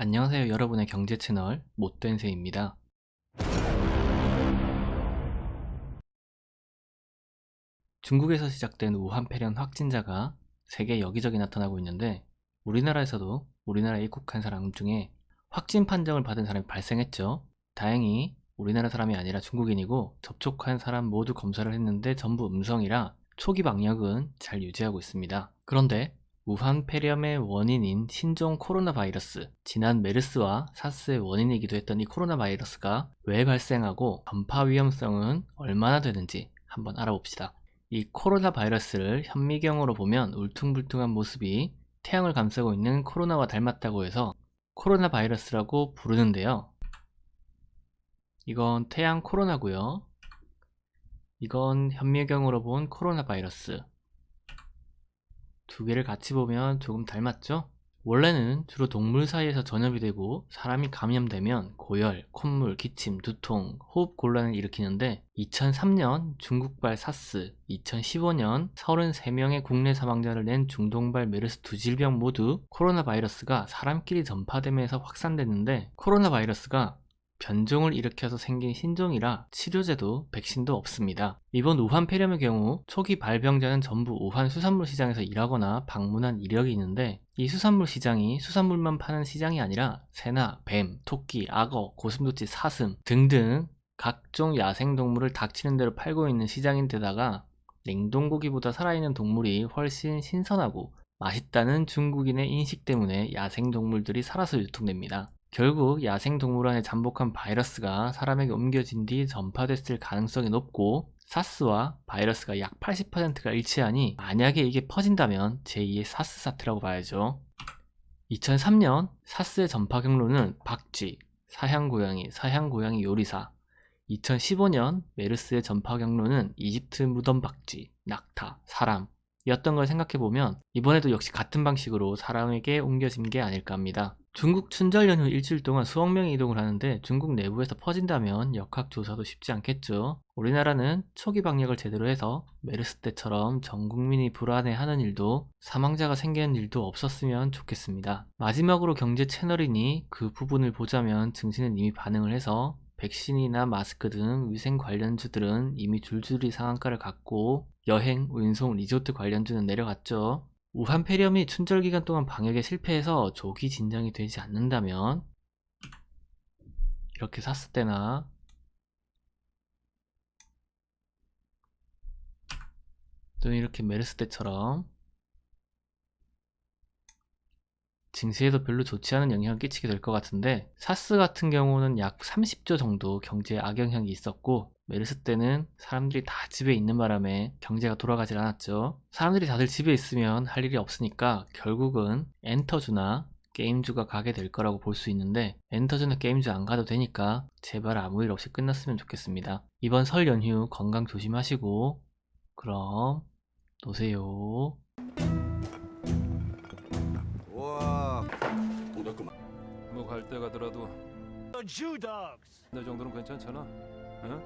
안녕하세요. 여러분의 경제 채널 못된 새입니다. 중국에서 시작된 우한 폐렴 확진자가 세계 여기저기 나타나고 있는데 우리나라에서도 우리나라에 입국한 사람 중에 확진 판정을 받은 사람이 발생했죠. 다행히 우리나라 사람이 아니라 중국인이고 접촉한 사람 모두 검사를 했는데 전부 음성이라 초기 방역은 잘 유지하고 있습니다. 그런데 우한 폐렴의 원인인 신종 코로나 바이러스, 지난 메르스와 사스의 원인이기도 했던 이 코로나 바이러스가 왜 발생하고 전파 위험성은 얼마나 되는지 한번 알아봅시다. 이 코로나 바이러스를 현미경으로 보면 울퉁불퉁한 모습이 태양을 감싸고 있는 코로나와 닮았다고 해서 코로나 바이러스라고 부르는데요. 이건 태양 코로나고요. 이건 현미경으로 본 코로나 바이러스. 두 개를 같이 보면 조금 닮았죠? 원래는 주로 동물 사이에서 전염이 되고 사람이 감염되면 고열, 콧물, 기침, 두통, 호흡 곤란을 일으키는데 2003년 중국발 사스, 2015년 33명의 국내 사망자를 낸 중동발 메르스 두 질병 모두 코로나 바이러스가 사람끼리 전파되면서 확산됐는데 코로나 바이러스가 변종을 일으켜서 생긴 신종이라 치료제도 백신도 없습니다. 이번 우한 폐렴의 경우 초기 발병자는 전부 우한 수산물 시장에서 일하거나 방문한 이력이 있는데 이 수산물 시장이 수산물만 파는 시장이 아니라 새나, 뱀, 토끼, 악어, 고슴도치, 사슴 등등 각종 야생동물을 닥치는 대로 팔고 있는 시장인데다가 냉동고기보다 살아있는 동물이 훨씬 신선하고 맛있다는 중국인의 인식 때문에 야생동물들이 살아서 유통됩니다. 결국 야생동물원에 잠복한 바이러스가 사람에게 옮겨진 뒤 전파됐을 가능성이 높고 사스와 바이러스가 약 80%가 일치하니 만약에 이게 퍼진다면 제2의 사스 사태라고 봐야죠. 2003년 사스의 전파 경로는 박쥐, 사향고양이 요리사. 2015년 메르스의 전파 경로는 이집트 무덤박쥐, 낙타, 사람 였던 걸 생각해보면 이번에도 역시 같은 방식으로 사람에게 옮겨진 게 아닐까 합니다. 중국 춘절 연휴 일주일 동안 수억 명이 이동을 하는데 중국 내부에서 퍼진다면 역학조사도 쉽지 않겠죠. 우리나라는 초기 방역을 제대로 해서 메르스 때처럼 전 국민이 불안해하는 일도 사망자가 생기는 일도 없었으면 좋겠습니다. 마지막으로 경제 채널이니 그 부분을 보자면 증시는 이미 반응을 해서 백신이나 마스크 등 위생 관련주들은 이미 줄줄이 상한가를 갔고 여행, 운송, 리조트 관련주는 내려갔죠. 우한 폐렴이 춘절 기간 동안 방역에 실패해서 조기 진정이 되지 않는다면 이렇게 사스 때나 또는 이렇게 메르스 때처럼 증시에도 별로 좋지 않은 영향을 끼치게 될 것 같은데 사스 같은 경우는 약 30조 정도 경제에 악영향이 있었고 메르스 때는 사람들이 다 집에 있는 바람에 경제가 돌아가질 않았죠. 사람들이 다들 집에 있으면 할 일이 없으니까 결국은 엔터주나 게임주가 가게 될 거라고 볼 수 있는데 엔터주나 게임주 안 가도 되니까 제발 아무 일 없이 끝났으면 좋겠습니다. 이번 설 연휴 건강 조심하시고 그럼 노세요. 와, 뭐 갈 때 가더라도 The Jew dogs. 내 정도는 괜찮잖아. 응?